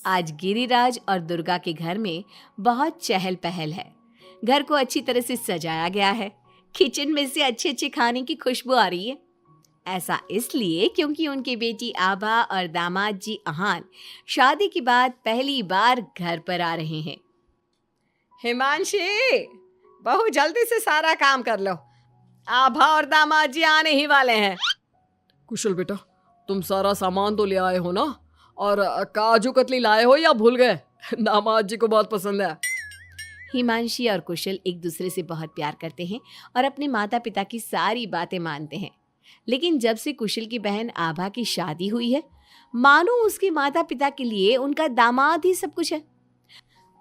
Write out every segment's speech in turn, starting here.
आज गिरिराज और दुर्गा के घर में बहुत चहल पहल है। घर को अच्छी तरह से सजाया गया है। किचन में से अच्छे अच्छे खाने की खुशबू आ रही है। ऐसा इसलिए क्योंकि उनकी बेटी आभा और दामाद जी अहान शादी के बाद पहली बार घर पर आ रहे हैं। हिमांशी, बहू जल्दी से सारा काम कर लो। आभा और दामाद जी आने ही वाले हैं। कुशल बेटा, तुम सारा सामान तो ले आए हो ना? और काजू कतली लाए हो या भूल गए? दामाद जी को बहुत पसंद है। हिमांशी और कुशल एक दूसरे से बहुत प्यार करते हैं और अपने माता पिता की सारी बातें मानते हैं। लेकिन जब से कुशल की बहन आभा की शादी हुई है, मानो उसके माता पिता के लिए उनका दामाद ही सब कुछ है।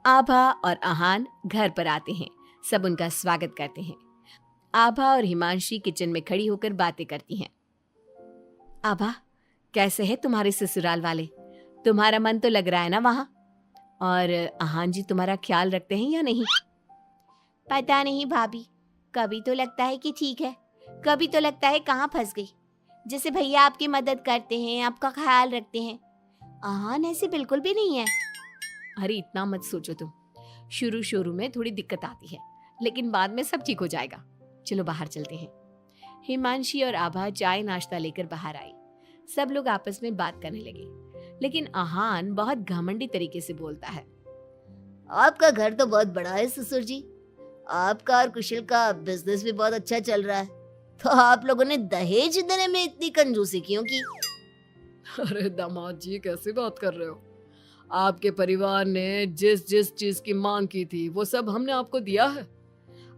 आभा और अहान घर पर आते हैं। सब उनका स्वागत करते हैं। आभा और हिमांशी किचन में खड़ी होकर बातें करती हैं। आभा, कैसे है तुम्हारे ससुराल वाले? तुम्हारा मन तो लग रहा है ना वहाँ? और अहान जी तुम्हारा ख्याल रखते हैं या नहीं? पता नहीं भाभी, कभी तो लगता है कि ठीक है, कभी तो लगता है कहाँ फंस गई। जैसे भैया आपकी मदद करते हैं, आपका ख्याल रखते हैं, अहान ऐसे बिल्कुल भी नहीं है। अरे इतना मत सोचो तुम। शुरू शुरू में थोड़ी दिक्कत आती है, लेकिन बाद में सब ठीक हो जाएगा। चलो बाहर चलते हैं। हिमांशी और आभा चाय नाश्ता लेकर बाहर आई। सब लोग आपस में बात करने लगे, लेकिन अहान बहुत घमंडी तरीके से बोलता है। आपका घर तो बहुत बड़ा है ससुर जी, आपका और कुशल का बिजनेस भी बहुत अच्छा चल रहा है, तो आप लोगों ने दहेज देने में इतनी कंजूसी क्यों की? अरे दामाद जी, कैसी बात कर रहे हो? आपके परिवार ने जिस जिस चीज की मांग की थी वो सब हमने आपको दिया है।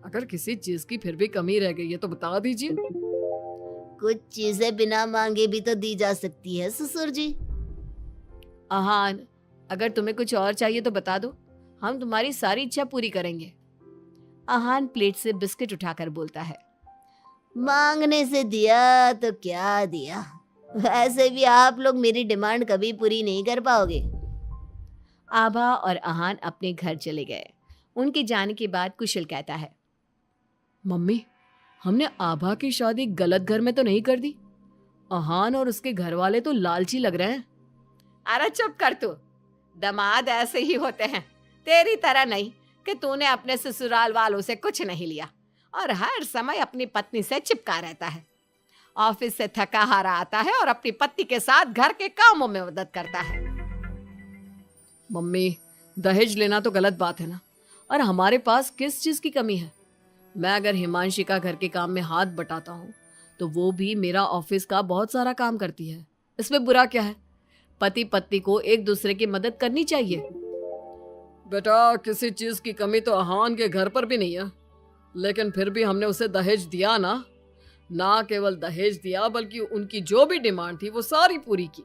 अगर किसी चीज की फिर भी कमी रह गई है तो बता दीजिए। कुछ चीजें बिना मांगे भी तो दी जा सकती है ससुर जी। अहान, अगर तुम्हें कुछ और चाहिए तो बता दो, हम तुम्हारी सारी इच्छा पूरी करेंगे। अहान प्लेट से बिस्किट उठाकर बोलता है। मांगने से दिया तो क्या दिया, वैसे भी आप लोग मेरी डिमांड कभी पूरी नहीं कर पाओगे। आभा और अहान अपने घर चले गए। उनके जाने के बाद कुशल कहता है। मम्मी, हमने आभा की शादी गलत घर में तो नहीं कर दी? अहान और उसके घर वाले तो लालची लग रहे हैं। अरे चुप कर तू। दामाद ऐसे ही होते हैं, तेरी तरह नहीं कि तूने अपने ससुराल वालों से कुछ नहीं लिया और हर समय अपनी पत्नी से चिपका रहता है। ऑफिस से थका हारा आता है और अपनी पत्नी के साथ घर के कामों में मदद करता है। मम्मी, दहेज लेना तो गलत बात है ना? और हमारे पास किस चीज की कमी है? मैं अगर हिमांशी का घर के काम में हाथ बटाता हूँ तो वो भी मेरा ऑफिस का बहुत सारा काम करती है। इसमें बुरा क्या है? पति पत्नी को एक दूसरे की मदद करनी चाहिए। बेटा, किसी चीज की कमी तो अहान के घर पर भी नहीं है, लेकिन फिर भी हमने उसे दहेज दिया ना। ना केवल दहेज दिया बल्कि उनकी जो भी डिमांड थी वो सारी पूरी की।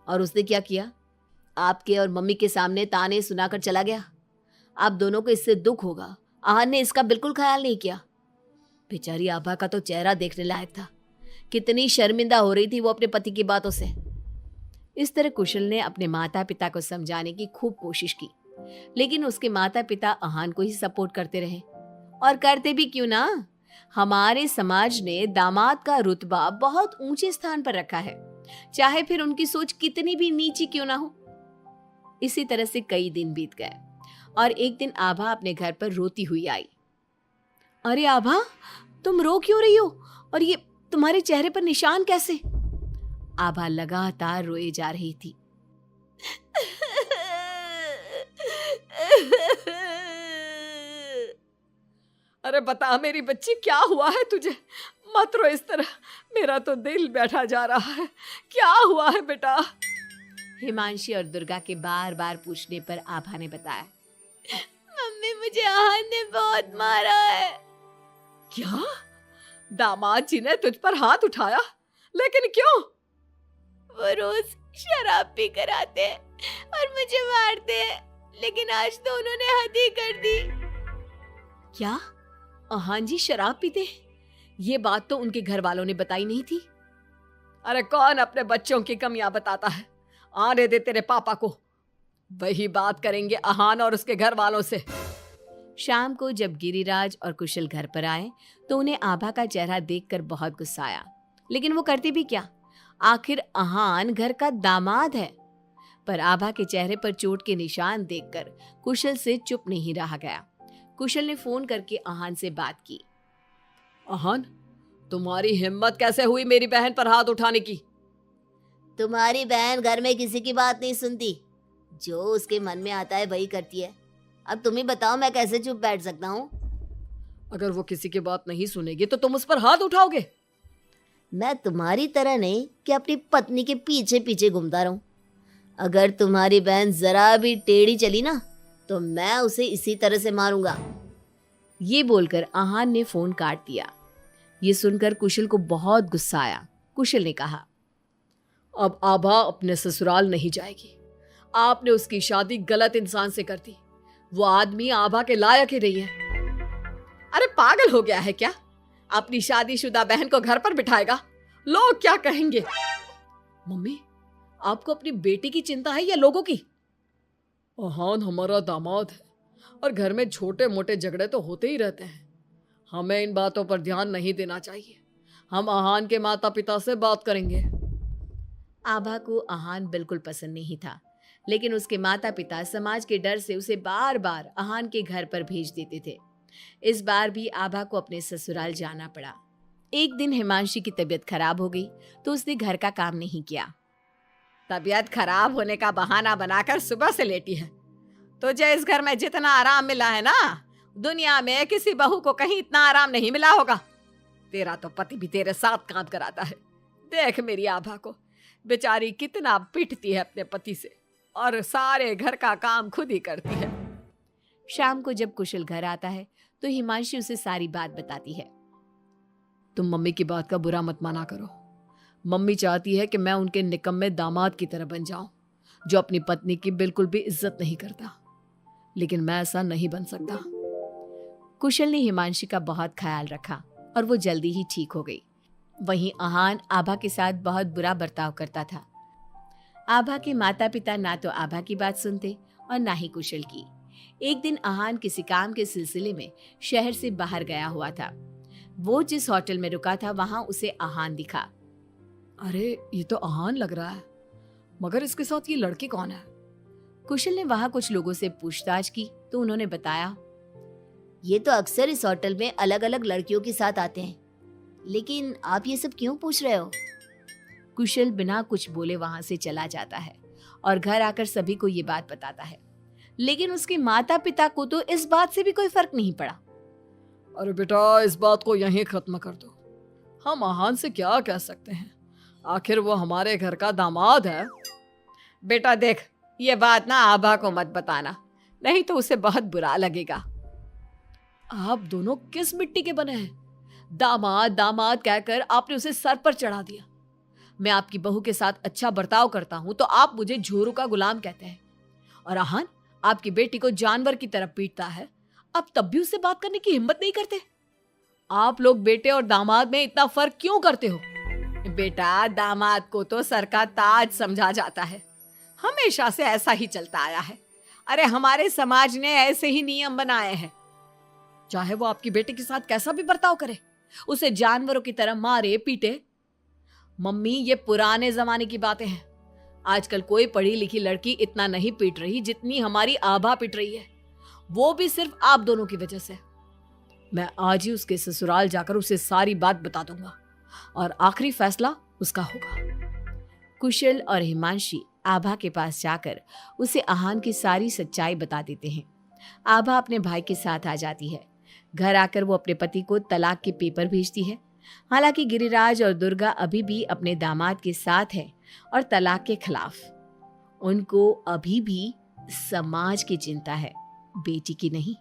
और उसने क्या किया? आपके और मम्मी के सामने ताने सुनाकर चला गया। आप दोनों को इससे दुख होगा। अहान ने इसका बिल्कुल ख्याल नहीं किया। बेचारी आभा का तो चेहरा देखने लायक था। कितनी शर्मिंदा हो रही थी वो अपने पति की बातों से। इस तरह कुशल ने अपने माता पिता को समझाने की खूब कोशिश की, लेकिन उसके माता पिता अहान को ही सपोर्ट करते रहे। और करते भी क्यों ना, हमारे समाज ने दामाद का रुतबा बहुत ऊंचे स्थान पर रखा है, चाहे फिर उनकी सोच कितनी भी नीची क्यों ना हो। इसी तरह से कई दिन बीत गए और एक दिन आभा अपने घर पर रोती हुई आई। अरे आभा, तुम रो क्यों रही हो? और ये तुम्हारे चेहरे पर निशान कैसे? आभा लगातार रोए जा रही थी। अरे बता मेरी बच्ची, क्या हुआ है तुझे? मत रो इस तरह, मेरा तो दिल बैठा जा रहा है। क्या हुआ है बेटा? हिमांशी और दुर्गा के बार बार पूछने पर आभा ने बताया। मम्मी, मुझे अहान ने बहुत मारा है। क्या? दामाद जी ने तुझ पर हाथ उठाया? लेकिन क्यों? वो रोज शराब पी कर आते हैं और मुझे मारते हैं, लेकिन आज तो उन्होंने हद ही कर दी। क्या अहान जी शराब पीते हैं? ये बात तो उनके घर वालों ने बताई नहीं थी। अरे कौन अपने बच्चों की कमियां बताता है? आने दे तेरे पापा को, वही बात करेंगे अहान और उसके घर वालों से। शाम को जब गिरिराज और कुशल घर पर आए तो उन्हें आभा का चेहरा देखकर बहुत गुस्सा आया, लेकिन वो करते भी क्या? आखिर अहान घर का दामाद है। पर आभा के चेहरे पर चोट के निशान देखकर कुशल से चुप नहीं रहा गया। कुशल ने फोन करके आहान से बात की। आहान, तुम्हारी हिम्मत कैसे हुई मेरी बहन पर हाथ उठाने की? तुम्हारी बहन घर में किसी की बात नहीं सुनती, जो उसके मन में आता है वही करती है। अब तुम ही बताओ, मैं कैसे चुप बैठ सकता हूँ? अगर वो किसी की बात नहीं सुनेगी तो तुम उस पर हाथ उठाओगे? मैं तुम्हारी तरह नहीं कि अपनी पत्नी के पीछे पीछे घूमता रहूं। अगर तुम्हारी बहन जरा भी टेढ़ी चली ना तो मैं उसे इसी तरह से मारूंगा। ये बोलकर आहान ने फोन काट दिया। ये सुनकर कुशल को बहुत गुस्सा आया। कुशल ने कहा, अब आभा अपने ससुराल नहीं जाएगी। आपने उसकी शादी गलत इंसान से कर दी। वो आदमी आभा के लायक ही नहीं है। अरे पागल हो गया है क्या? अपनी शादीशुदा बहन को घर पर बिठाएगा? लोग क्या कहेंगे? मम्मी, आपको अपनी बेटी की चिंता है या लोगों की? आहान हमारा दामाद है और घर में छोटे मोटे झगड़े तो होते ही रहते हैं। हमें इन बातों पर ध्यान नहीं देना चाहिए। हम आहान के माता पिता से बात करेंगे। आभा को आहान बिल्कुल पसंद नहीं था, लेकिन उसके माता पिता समाज के डर से उसे बार बार आहान के घर पर भेज देते थे। इस बार भी आभा को अपने ससुराल जाना पड़ा। एक दिन हिमांशी की तबीयत खराब हो गई तो उसने घर का काम नहीं किया। तबीयत खराब होने का बहाना बनाकर सुबह से लेटी है। तुझे इस घर में जितना आराम मिला है ना, दुनिया में किसी बहू को कहीं इतना आराम नहीं मिला होगा। तेरा तो पति भी तेरे साथ काम कराता है। देख मेरी आभा को, बेचारी कितना पिटती है अपने पति से और सारे घर का काम खुद ही करती है। शाम को जब कुशल घर आता है तो हिमांशी उसे सारी बात बताती है। तुम मम्मी की बात का बुरा मत माना करो। मम्मी चाहती है कि मैं उनके निकम्मे दामाद की तरह बन जाऊं, जो अपनी पत्नी की बिल्कुल भी इज्जत नहीं करता। लेकिन मैं ऐसा नहीं बन सकता। कुशल ने हिमांशी का बहुत ख्याल रखा और वो जल्दी ही ठीक हो गई। वहीं आहान आभा के साथ बहुत बुरा बर्ताव करता था। आभा के माता पिता ना तो आभा की बात सुनते और ना ही कुशल की। एक दिन आहान किसी काम के सिलसिले में शहर से बाहर गया हुआ था। वो जिस होटल में रुका था वहां उसे आहान दिखा। अरे ये तो आहान लग रहा है, मगर इसके साथ ये लड़की कौन है? कुशल ने वहां कुछ लोगों से पूछताछ की तो उन्होंने बताया, ये तो अक्सर इस होटल में अलग अलग लड़कियों के साथ आते हैं, लेकिन आप ये सब क्यों पूछ रहे हो? कुशल बिना कुछ बोले वहां से चला जाता है और घर आकर सभी को ये बात बताता है। लेकिन उसके माता पिता को तो इस बात से भी कोई फर्क नहीं पड़ा। अरे बेटा, इस बात को यहीं खत्म कर दो। हम आहान से क्या कह सकते हैं? आखिर वो हमारे घर का दामाद है। बेटा देख, ये बात ना आभा को मत बताना, नहीं तो उसे बहुत बुरा लगेगा। आप दोनों किस मिट्टी के बने हैं? दामाद दामाद कहकर आपने उसे सर पर चढ़ा दिया। मैं आपकी बहू के साथ अच्छा बर्ताव करता हूं तो आप मुझे झोरू का गुलाम कहते हैं। और आहान आपकी बेटी को जानवर की तरह पीटता है, अब तब भी उससे बात करने की हिम्मत नहीं करते। आप लोग बेटे और दामाद में इतना फर्क क्यों करते हो? बेटा, दामाद को तो सर का ताज समझा जाता है। हमेशा से ऐसा ही चलता आया है। अरे हमारे समाज ने ऐसे ही नियम बनाए हैं। चाहे वो आपकी बेटी के साथ कैसा भी बर्ताव करे, उसे जानवरों की तरह मारे पीटे। मम्मी, ये पुराने जमाने की बातें हैं। आजकल कोई पढ़ी लिखी लड़की इतना नहीं पीट रही जितनी हमारी आभा पीट रही है, वो भी सिर्फ आप दोनों की वजह से। मैं आज ही उसके ससुराल जाकर उसे सारी बात बता दूंगा और आखिरी फैसला उसका होगा। कुशल और हिमांशी आभा के पास जाकर उसे आहान की सारी सच्चाई बता देते हैं। आभा अपने भाई के साथ आ जाती है। घर आकर वो अपने पति को तलाक के पेपर भेजती है। हालांकि गिरिराज और दुर्गा अभी भी अपने दामाद के साथ है और तलाक के खिलाफ। उनको अभी भी समाज की चिंता है, बेटी की नहीं।